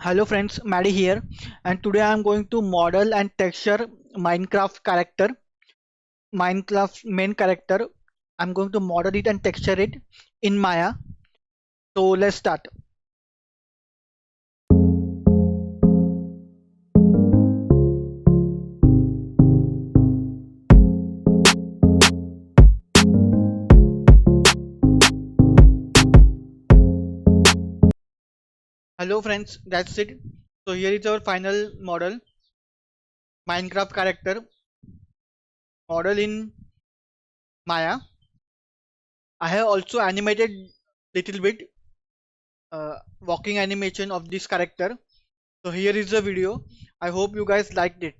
Hello friends, Maddie here, and today I am going to model and texture Minecraft main character. I'm going to model it and texture it in Maya. So let's start. Hello friends, that's it. So here is our final model, Minecraft character model in Maya. I have also animated little bit walking animation of this character. So here is the video. I hope you guys liked it.